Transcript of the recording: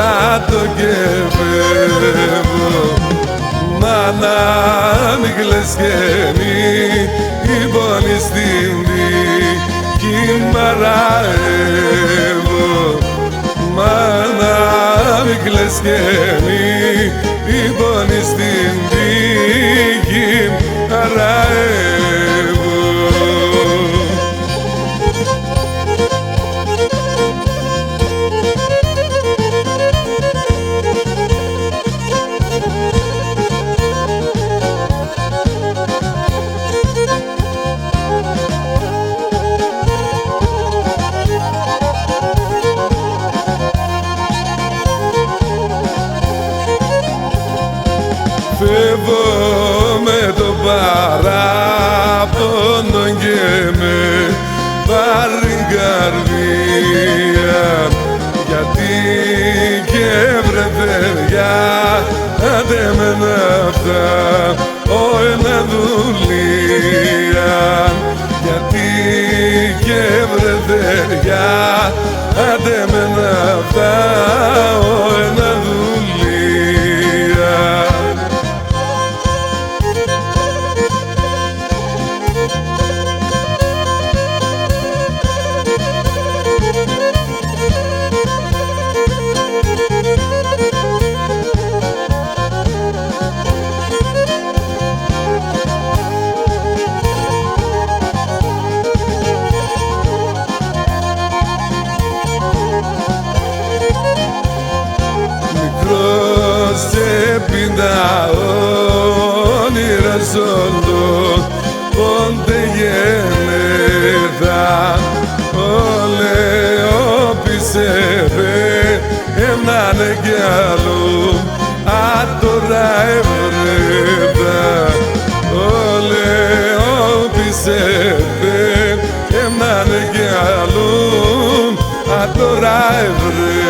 ράτο και φεύγω. Μάνα μη κλαις και μη πονείς την δίκη μαραεύω. Μάνα μη κλαις και μη πονείς την δίκη μαραεύω. Φεύγω με το παράπονο και με πάρει καρδία, γιατί και βρε παιδιά άντε με να'φτα ένα δουλεία. Γιατί και βρε παιδιά άντε με να'φτα ένα δουλεία. Τα όνειρα ζώντο πόντε γεννέθα όλε όπισεύε εμνάνε κι άλλο άτορα ευρέθα. Όλε όπισεύε εμνάνε κι άλλο άτορα ευρέθα.